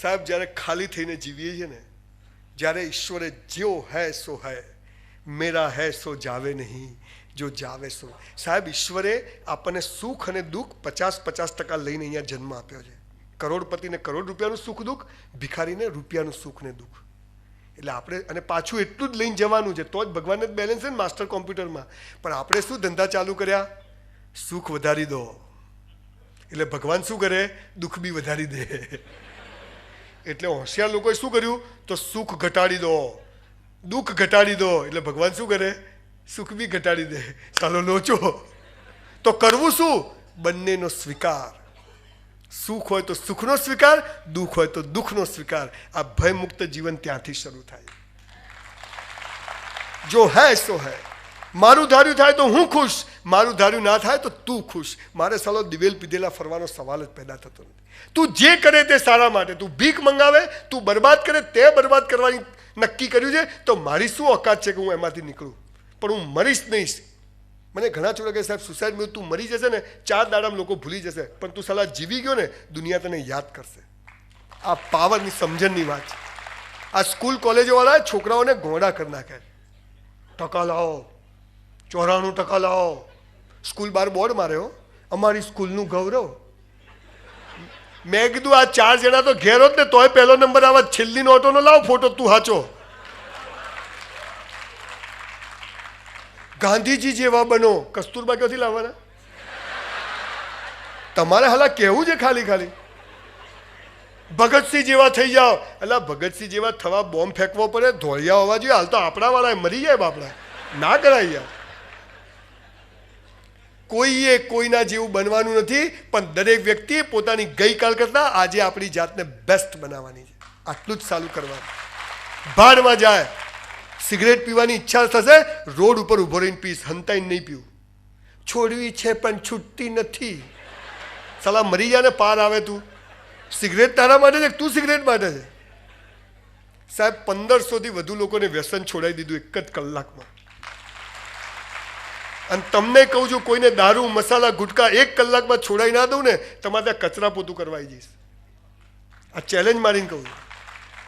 સાહેબ જ્યારે ખાલી થઈને જીવીએ છીએ ને, જ્યારે ઈશ્વરે જો હૈ સો હૈ, મેરા હૈ સો જાવે નહીં, જો જાવે સો. સાહેબ ઈશ્વરે આપણને સુખ અને દુઃખ 50% લઈને અહીંયા જન્મ આપ્યો છે. કરોડપતિને કરોડ રૂપિયાનું સુખ દુઃખ, ભિખારીને રૂપિયાનું સુખ ને દુઃખ. એટલે આપણે અને પાછું એટલું જ લઈને જવાનું છે, તો જ ભગવાનને જ બેલેન્સ છે ને માસ્ટર કોમ્પ્યુટરમાં. પણ આપણે શું ધંધા ચાલુ કર્યા? સુખ વધારી દો એટલે ભગવાન શું કરે? દુઃખ બી વધારી દે. એટલે હોશિયાર લોકોએ શું કર્યું? તો સુખ ઘટાડી દો, દુઃખ ઘટાડી દો એટલે ભગવાન શું કરે? સુખ બી ઘટાડી દે. ચાલો લોચો. તો કરવું શું? બંનેનો સ્વીકાર. સુખ હોય તો સુખનો સ્વીકાર, દુઃખ હોય તો દુઃખનો સ્વીકાર. આ ભયમુક્ત જીવન ત્યાંથી શરૂ થાય. જો હૈ સો હૈ. મારું ધાર્યું થાય તો હું ખુશ, મારું ધાર્યું ના થાય તો તું ખુશ. મારે સાલો દિવેલ પીધેલા ફરવાનો સવાલ જ પેદા થતો નથી. તું જે કરે તે સારા માટે. તું ભીખ મંગાવે, તું બરબાદ કરે, તે બરબાદ કરવાની નક્કી કર્યું છે, તો મારી શું ઓકાત છે કે હું એમાંથી નીકળું? પણ હું મરીશ નહીં. મને ઘણા છોકરા કહે સાહેબ સુસાઇડ મેં તું મરી જશે ને 4 દાડામાં લોકો ભૂલી જશે, પણ તું સલાહ જીવી ગયો ને દુનિયા તને યાદ કરશે. આ પાવરની સમજણની વાત છે. આ સ્કૂલ કોલેજોવાળા છોકરાઓને ઘોડા કરી નાખે. ટકા લાવો, 94% લાવો. સ્કૂલ બાર બોર્ડ માર્યો, અમારી સ્કૂલનું ગૌરવ. મેં કીધું આ 4 જણા તો ઘેર હોત ને તોય પહેલો નંબર આવત. છેલ્લી નોટોનો લાવ ફોટો, તું હાચો. ગાંધીજી જેવા બનો. કસ્તુરબા ક્યાંથી લાવવાના? તમારે હાલા કહેવું છે ખાલી ખાલી. ભગતસિંહ જેવા થઈ જાઓ. એટલે ભગતસિંહ જેવા થવા બોમ્બ ફેંકવો પડે, ધોળિયા હોવા જોઈએ. હાલ તો આપણા વાળા મરી જાય બાપડા. ના કરાય યાર. કોઈએ કોઈના જેવું બનવાનું નથી, પણ દરેક વ્યક્તિએ પોતાની ગઈકાલ કરતા આજે આપણી જાતને બેસ્ટ બનાવવાની છે. આટલું જ ચાલુ કરવાનું. ભાડમાં જાય. સિગરેટ પીવાની ઈચ્છા થશે, રોડ ઉપર ઉભો રહીને પીશ, હંતાઈને નહીં પીવું. છોડવી છે પણ છૂટતી નથી. સલા મરી જાય ને પાર આવે. તું સિગરેટ તારા માટે છે, તું સિગરેટ માટે છે. સાહેબ 1500થી વધુ લોકોને વ્યસન છોડાવી દીધું એક જ કલાકમાં. અને તમને કહું છું, કોઈને દારૂ મસાલા ગુટકા 1 કલાકમાં છોડાવી ના દઉં ને, તમારે ત્યાં કચરા પોતું કરવાઈ જઈશ. આ ચેલેન્જ મારીને કહું છું.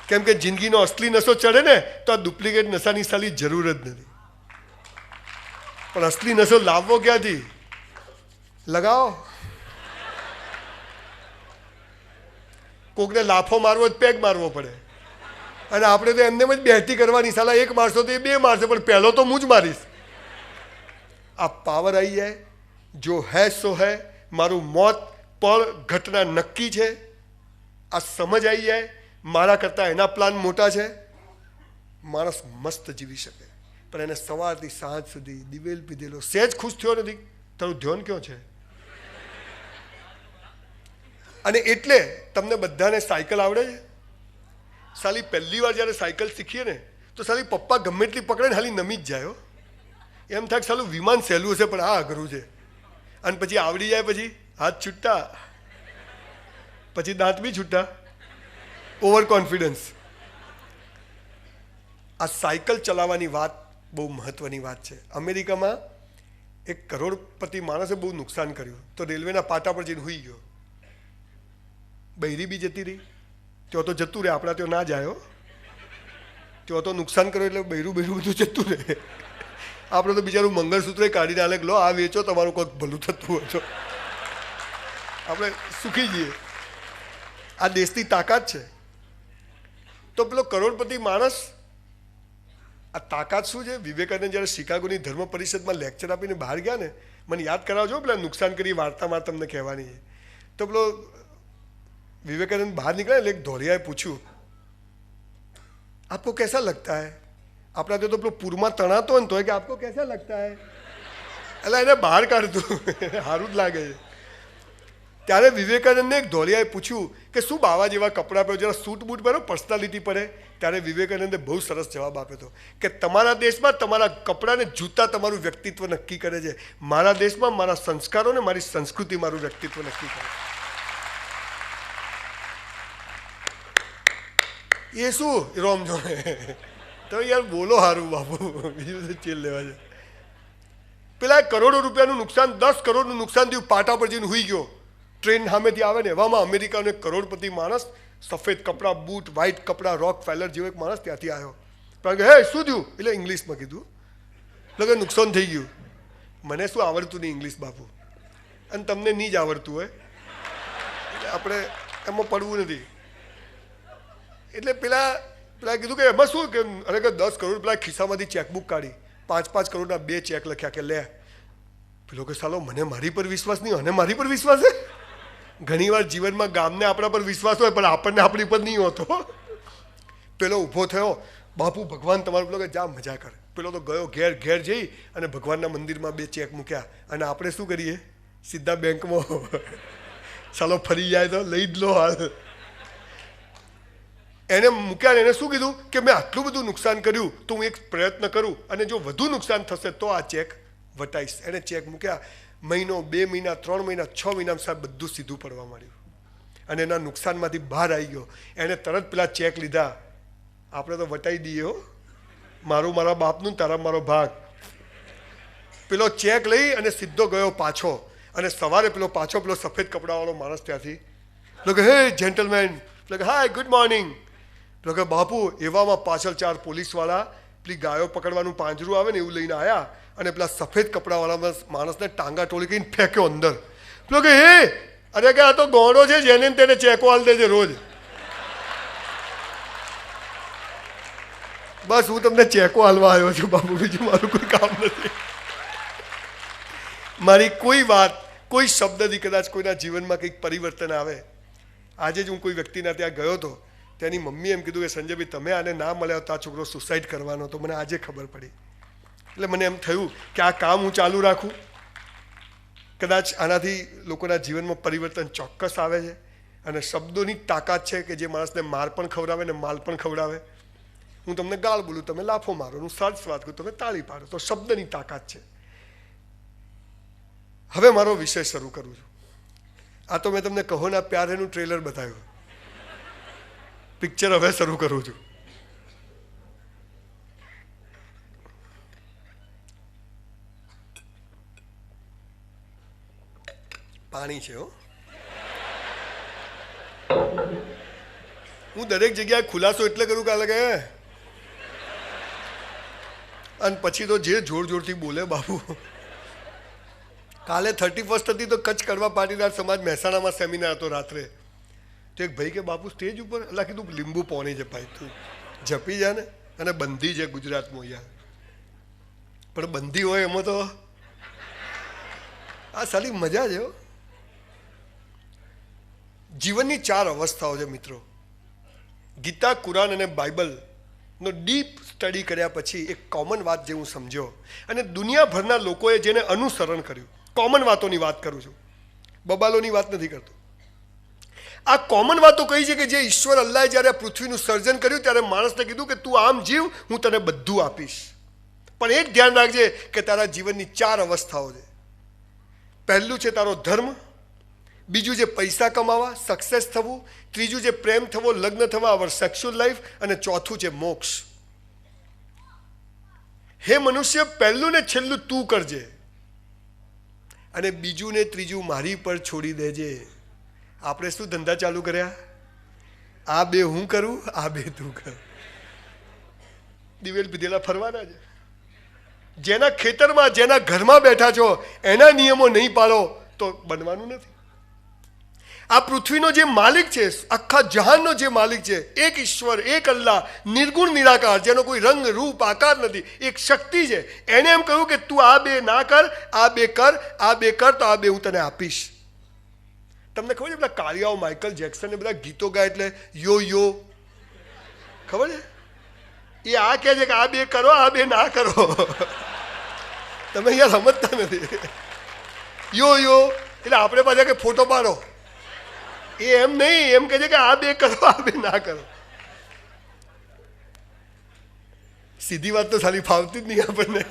કેમ કે જિંદગીનો અસલી નશો ચડે ને તો આ ડુપ્લિકેટ નશાની સાલી જરૂર જ નથી. પણ અસલી નશો લાવવો ક્યાંથી? લગાવો. કોકને લાફો મારવો જ પેગ મારવો પડે. અને આપણે તો એમને જ બેહતી કરવાની. સાલા 1 મારશો તો એ 2 મારશે, પણ પહેલો તો હું જ મારીશ. આ પાવર આવી જાય. જો હૈ સો હૈ. મારું મોત પણ ઘટના નક્કી છે. આ સમજ આવી જાય. મારા કરતાં એના પ્લાન મોટા છે. માણસ મસ્ત જીવી શકે. પણ એને સવારથી સાંજ સુધી દિવેલ પીધેલો, સહેજ ખુશ થયો નથી. તારું ધ્યાન ક્યાં છે? અને એટલે તમને બધાને સાયકલ આવડે છે? સાલી પહેલી વાર જ્યારે સાયકલ શીખીએ ને તો સાલી પપ્પા ગમે એટલી પકડે ને હાલી નમી જ જાય. એમ થાય સાલું વિમાન સહેલું હશે પણ આ અઘરું છે. અને પછી આવડી જાય, પછી હાથ છૂટતા, પછી દાંત બી છૂટતા. Over confidence. આ સાયકલ ચલાવવાની વાત બહુ મહત્વની વાત છે. અમેરિકામાં એક કરોડપતિ માણસે બહુ નુકસાન કર્યું, તો રેલવેના પાટા પર જઈને સૂઈ ગયો. બૈરી બી જતી રહી. ત્યાં તો જતું રહે, આપણા ત્યાં ના જાય. ત્યાં તો નુકસાન કર્યું એટલે બૈરું બધું જતું રહે. આપણે તો બિચારું મંગળસૂત્ર કાઢીને આલે, લો આ વેચો, તમારું કોઈક ભલું થતું હોય તો આપણે સુખી જઈએ. આ દેશની તાકાત છે. તો પેલો કરોડપતિ માણસ, આ તાકાત શું છે? વિવેકાનંદ જ્યારે શિકાગોની ધર્મ પરિષદમાં લેક્ચર આપીને બહાર ગયા ને, મને યાદ કરાવજો પેલા નુકસાન કરી વાર્તામાં તમને કહેવાની છે. તો પેલો વિવેકાનંદ બહાર નીકળ્યા એટલે એક ધોરિયાએ પૂછ્યું, આપકો कैसा लगता है? આપણા તો પેલો પૂરમાં તણાતો હોય ને તો કે આપકો कैसा लगता है? એટલે એને બહાર કાઢતું સારું જ લાગે છે. ત્યારે વિવેકાનંદને એક ધોરિયાએ પૂછ્યું કે શું બાવા જેવા કપડાં પહેરો, જરા સૂટ બૂટ પહેરો, પર્સનાલિટી પડે. ત્યારે વિવેકાનંદે બહુ સરસ જવાબ આપ્યો હતો કે તમારા દેશમાં તમારા કપડાં ને જૂતા તમારું વ્યક્તિત્વ નક્કી કરે છે. મારા દેશમાં મારા સંસ્કારો ને મારી સંસ્કૃતિ મારું વ્યક્તિત્વ નક્કી કરે. એ શું રોમ જોડે તો યાર બોલો સારું બાપુ, બીજું તો ચીલ લેવા છે. પેલા કરોડો રૂપિયાનું નુકસાન, 10 કરોડનું નુકસાન થયું, પાટા પર જઈને સૂઈ ગયો. ટ્રેન સામેથી આવે ને એવામાં અમેરિકાનો એક કરોડપતિ માણસ સફેદ કપડાં, બૂટ, વ્હાઇટ કપડાં, રોક ફેલર જેવો એક માણસ ત્યાંથી આવ્યો. કારણ કે હે શું થયું, એટલે ઇંગ્લિશમાં કીધું, એટલે કે નુકસાન થઈ ગયું. મને શું આવડતું નહીં ઇંગ્લિશ બાપુ, અને તમને નહીં જ આવડતું હોય એટલે આપણે એમાં પડવું નથી. એટલે પેલા કીધું કે એમાં શું કે અરે કે 10 કરોડ, પેલા ખિસ્સામાંથી ચેકબુક કાઢી 5-5 કરોડના 2 ચેક લખ્યા કે લે. પેલો કે સાલો મને મારી પર વિશ્વાસ નહીં, અને મારી પર વિશ્વાસ છે. ઘણીવાર જીવનમાં ગામને આપણા પર વિશ્વાસ હોય પણ આપણને આપણી પર નહીં હોતો. પેલો ઊભો થયો, બાપુ ભગવાન તમારું, પેલો કે જા મજા કર. પેલો તો ગયો ઘેર જઈ અને ભગવાનના મંદિરમાં 2 ચેક મૂક્યા. અને આપણે શું કરીએ, સીધા બેંકમાં. સાલો ફરી જાય તો લઈ જ લો હાલ. એને મૂક્યા ને એને શું કીધું કે મેં આટલું બધું નુકસાન કર્યું તો હું એક પ્રયત્ન કરું, અને જો વધુ નુકસાન થશે તો આ ચેક વટાઈશ. એને ચેક મૂક્યા. મહિનો, 2 મહિના, 3 મહિના, 6 મહિનામાં સાહેબ બધું સીધું પડવા માંડ્યું અને એના નુકસાનમાંથી બહાર આવી ગયો. એને તરત પેલા ચેક લીધા. આપણે તો વટાઈ દઈએ હો, મારું મારા બાપનું, તારા મારો ભાગ. પેલો ચેક લઈ અને સીધો ગયો પાછો. અને સવારે પેલો સફેદ કપડાવાળો માણસ ત્યાંથી કે હે જેન્ટલમેન, કે હાય ગુડ મોર્નિંગ. કે બાપુ એવામાં પાછળ 4 પોલીસવાળા પેલી ગાયો પકડવાનું પાંજરું આવે ને એવું લઈને આવ્યા અને પેલા સફેદ કપડાવાળા માણસને ટાંગા ટોળી કરીને ફેંક્યો અંદર. પેલો કે હે, અરે કે આ તો ગોળો છે, જેને તેને ચેકો હાલ દેજે રોજ. બસ હું તમને ચેકો હાલવા આવ્યો છું બાપુ, બીજું મારું કોઈ કામ નથી. મારી કોઈ વાત, કોઈ શબ્દથી કદાચ કોઈના જીવનમાં કંઈક પરિવર્તન આવે. આજે જ હું કોઈ વ્યક્તિના ત્યાં ગયો હતો, તેની મમ્મી એમ કીધું કે સંજયભાઈ તમે આને ના મળ્યા તો આ છોકરો સુસાઇડ કરવાનો. તો મને આજે ખબર પડી. એટલે મને એમ થયું કે આ કામ હું ચાલુ રાખું, કદાચ આનાથી લોકોના જીવનમાં પરિવર્તન ચોક્કસ આવે છે. અને શબ્દોની તાકાત છે કે જે માણસને માર પણ ખવડાવે ને માલ પણ ખવડાવે. હું તમને ગાળ બોલું, તમે લાફો મારો, હું સરસ વાત કરું, તમે તાળી પાડો, તો શબ્દની તાકાત છે. હવે મારો વિષય શરૂ કરું છું. આ તો મેં તમને કહો ના પ્યાર એનું ટ્રેલર બતાવ્યું, પિક્ચર હવે શરૂ કરું છું. પાણી છે હો. હું દરેક જગ્યાએ ખુલાસો એટલે કરું કે લાગે, અને પછી તો જે જોર જોરથી બોલે બાપુ. કાલે 31 હતી તો કચ્છ કડવા પાટીદાર સમાજ મહેસાણામાં સેમિનાર હતો રાત્રે. તો એક ભાઈ કે બાપુ સ્ટેજ ઉપર, એટલે કીધું લીંબુ પોણી છે ભાઈ, તું જપી જા ને. અને બંધી છે ગુજરાતમાં યાર, પણ બંધી હોય એમાં તો આ સારી મજા છે. જીવનની 4 અવસ્થાઓ છે મિત્રો. ગીતા, કુરાન અને બાઇબલનો ડીપ સ્ટડી કર્યા પછી એક કોમન વાત જે હું સમજ્યો, અને દુનિયાભરના લોકોએ જેને અનુસરણ કર્યું, કોમન વાતોની વાત કરું છું, બબાલોની વાત નથી કરતો. આ કોમન વાતો કઈ છે કે જે ઈશ્વર અલ્લાહે જ્યારે પૃથ્વીનું સર્જન કર્યું ત્યારે માણસને કીધું કે તું આમ જીવ, હું તને બધું આપીશ, પણ એક ધ્યાન રાખજે કે તારા જીવનની 4 અવસ્થાઓ છે. પહેલું છે તારો ધર્મ, બીજું છે પૈસા કમાવા, સક્સેસ થવું, ત્રીજું છે પ્રેમ થવો, લગ્ન થવા, અવર સેક્સ્યુઅલ લાઈફ, અને ચોથું છે મોક્ષ. હે મનુષ્ય, પહેલું ને છેલ્લું તું કરજે, અને બીજું ને ત્રીજું મારી પર છોડી દેજે. આપણે શું ધંધા ચાલુ કર્યા, આ 2 હું કરું, આ 2 તું કર. દિવેલ પીધેલા ફરવાના છે. જેના ખેતરમાં, જેના ઘરમાં બેઠા છો એના નિયમો નહીં પાડો તો બનવાનું નથી. આ પૃથ્વીનો જે માલિક છે, આખા જહાનનો જે માલિક છે, એક ઈશ્વર, એક અલ્લાહ, નિર્ગુણ નિરાકાર, જેનો કોઈ રંગ રૂપ આકાર નથી, એક શક્તિ છે. એને એમ કહ્યું કે તું આ 2 ના કર, આ 2 કર, આ 2 કર, તો આ 2 હું તને આપીશ. તમને ખબર છે પેલા કાળિયાઓ માઇકલ જેક્સન ને બધા ગીતો ગાય એટલે યો યો, ખબર છે? એ આ કહે છે કે આ 2 કરો, આ 2 ના કરો. તમે અહીંયા સમજતા નથી. યો યો એટલે આપણે પાછા કે ફોટો પાડો, એ એમ નહીં, એમ કહે છે કે આ 2 કરો, આ 2 ના કરો. સીધી વાત તો સારી ફાવતી જ નહીં આપણને.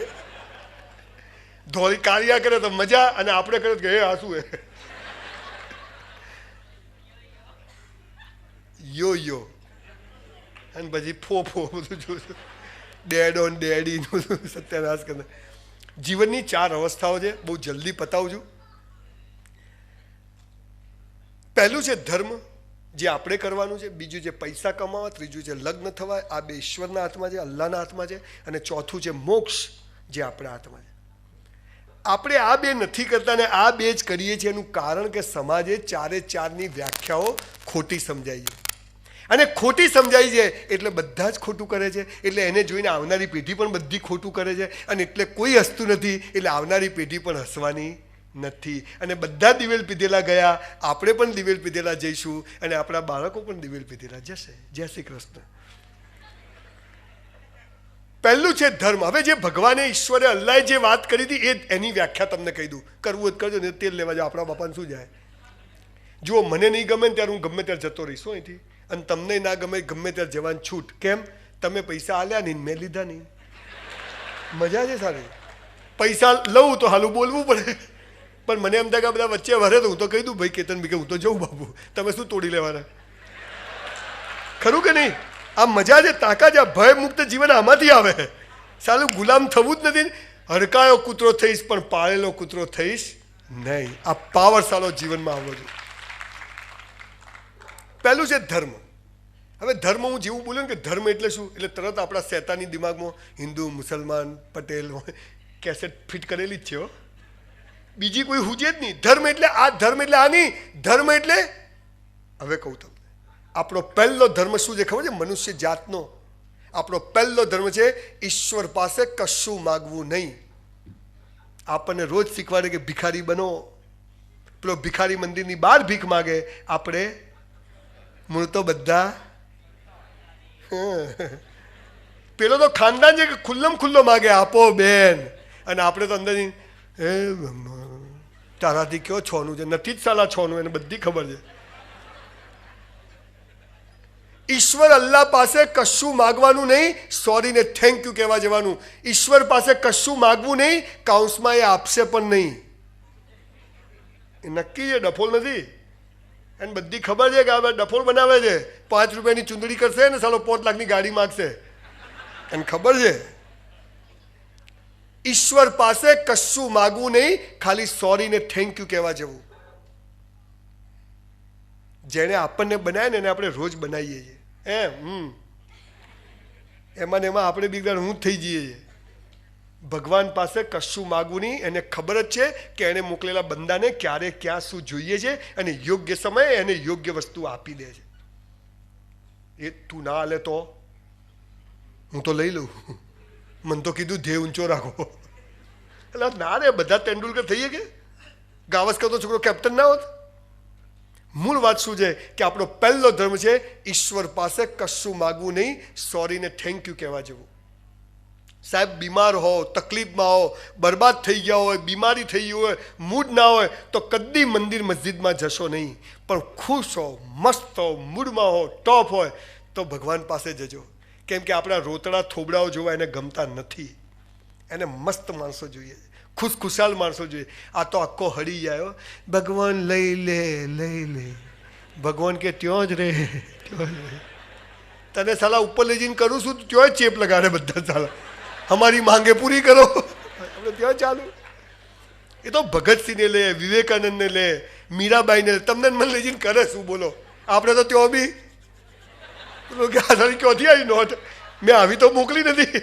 ધોળી કાળિયા કરે તો મજા, અને આપણે કરે કે એ આ શું હે, યો યો, અને પછી ફો બધું જોશું, ડેડ ઓન ડેડીનું સત્યાનાશ કરે. જીવનની 4 અવસ્થાઓ છે, બહુ જલ્દી પતાવું છું. પહેલું છે ધર્મ, જે આપણે કરવાનું છે, બીજું જે પૈસા કમાવા, ત્રીજું જે લગ્ન થવા, આ બે ઈશ્વરના હાથમાં છે, અલ્લાહના હાથમાં છે, અને ચોથું છે મોક્ષ, જે આપણા હાથમાં છે. આપણે આ બે નથી કરતા ને આ બે જ કરીએ છીએ. એનું કારણ કે સમાજે ચારે ચારની વ્યાખ્યાઓ ખોટી સમજાઈ છે, અને ખોટી સમજાઈ છે એટલે બધા જ ખોટું કરે છે. એટલે એને જોઈને આવનારી પેઢી પણ બધી ખોટું કરે છે, અને એટલે કોઈ હસતું નથી, એટલે આવનારી પેઢી પણ હસવાની નથી. અને બધા દિવેલ પીધેલા ગયા, આપણે પણ દિવેલ પીધેલા જઈશું, અને આપણા બાળકો પણ દિવેલ પીધેલા જશે. જય શ્રી કૃષ્ણ. પહેલું છે ધર્મ. હવે જે ભગવાને, ઈશ્વરે, અલ્લાહે જે વાત કરી હતી એની વ્યાખ્યા તમને કહી દઉં. કરવું હોય કરજો ને, તેલ લેવા જાઓ, આપણા બાપાને શું જાય. જુઓ, મને નહીં ગમે ત્યારે હું ગમે ત્યારે જતો રહીશ અહીંથી, અને તમને ના ગમે ગમે ત્યારે જવાની છૂટ. કેમ? તમે પૈસા આલ્યા નહીં, મેં લીધા નહીં. મજા છે સારી. પૈસા લઉં તો હાલું બોલવું પડે, પણ મને એમ થાય કે બધા વચ્ચે વરે તો હું તો કહી દઉં, ભાઈ કેતન ભાઈ, હું તો જઉં બાબુ, તમે શું તોડી લેવાના. ખરું કે નહીં? આ મજા છે, તાકાત છે. ભય મુક્ત જીવન આમાંથી આવે. સાલું ગુલામ થવું જ નથી. હડકાયો કૂતરો થઈશ પણ પાળેલો કૂતરો થઈશ નહીં. આ પાવર સાલો જીવનમાં આવવો જોઈએ. પહેલું છે ધર્મ. હવે ધર્મ હું જેવું બોલ્યું ને કે ધર્મ એટલે શું, એટલે તરત આપણા શેતાની દિમાગમાં હિન્દુ, મુસલમાન, પટેલ કેસેટ ફિટ કરેલી જ છે. બીજી કોઈ હુજે જ નહીં. ધર્મ એટલે આ, ધર્મ એટલે આ નહીં. ધર્મ એટલે, હવે કહું તમને, આપણો પહેલો ધર્મ શું છે ખબર છે? મનુષ્ય જાતનો આપણો પહેલો ધર્મ છે ઈશ્વર પાસે કશું માગવું નહીં. આપણને રોજ શીખવાડે કે ભિખારી બનો. પેલો ભિખારી મંદિરની બહાર ભીખ માગે, આપણે મૂળ તો બધા પેલો તો ખાનદાન છે કે ખુલ્લમ ખુલ્લો માગે, આપો બેન, અને આપણે તો અંદર તારાથી કયો છોનું છે, નથી જ સાલા છોનું, એને બધી ખબર છે. ઈશ્વર અલ્લાહ પાસે કશું માગવાનું નહીં, સોરી ને થેન્ક યુ કહેવા જવાનું. ઈશ્વર પાસે કશું માગવું નહીં, કાઉન્સમાં એ આપશે પણ નહીં. એ નક્કી છે, ડફોલ નથી. એને બધી ખબર છે કે આ ડફોલ બનાવે છે. 5 રૂપિયાની ચૂંદડી કરશે ને સાલો 5 લાખની ગાડી માગશે, એને ખબર છે. ઈશ્વર પાસે કશું માગવું નહીં, ખાલી સોરી ને થેન્ક યુ કહેવા જવું. જેણે આપણને બનાવ્યા ને એને આપણે રોજ બનાવીએ છીએ. એમાં ને એમાં આપણે બીજા હું થઈ જઈએ છીએ. ભગવાન પાસે કશું માગવું નહીં. એને ખબર જ છે કે એને મોકલેલા બંદાને ક્યારે ક્યાં શું જોઈએ છે, અને યોગ્ય સમયે એને યોગ્ય વસ્તુ આપી દે છે. એ તું ના હાલે તો હું તો લઈ લઉં, મને તો કીધું ધ્યેય ઊંચો રાખો. એટલે ના રે, બધા તેંડુલકર થઈએ કે ગાવસ્કર તો છોકરો કેપ્ટન ના હોત. મૂળ વાત શું છે કે આપણો પહેલો ધર્મ છે ઈશ્વર પાસે કશું માગવું નહીં, સોરી ને થેન્ક યુ કહેવા જેવું. સાહેબ, બીમાર હો, તકલીફમાં હો, બરબાદ થઈ ગયા હોય, બીમારી થઈ ગઈ હોય, મૂડ ના હોય તો કદી મંદિર મસ્જિદમાં જશો નહીં. પણ ખુશ હો, મસ્ત હો, મૂડમાં હો, ટોપ હોય તો ભગવાન પાસે જજો. કેમ કે આપણા રોતડા થોબડાઓ જોવા એને ગમતા નથી. એને મસ્ત માણસો જોઈએ, ખુશખુશાલ માણસો જોઈએ. આ તો આખો હળી જાય. ભગવાન લઈ લે લઈ લે, ભગવાન કે ત્યાં જ રે, તને સાલા ઉપર લઈ જઈને કરું છું, ત્યાં ચેપ લગાડે બધા સાલા. અમારી માંગે પૂરી કરો, આપણે ત્યાં ચાલુ. એ તો ભગતસિંહને લે, વિવેકાનંદને લે, મીરાબાઈને લે, તમને મને લઈ જઈને કરે શું બોલો? આપણે તો ત્યાં બી ક્યાંથી આવી નોટ, મેં આવી તો મોકલી નથી.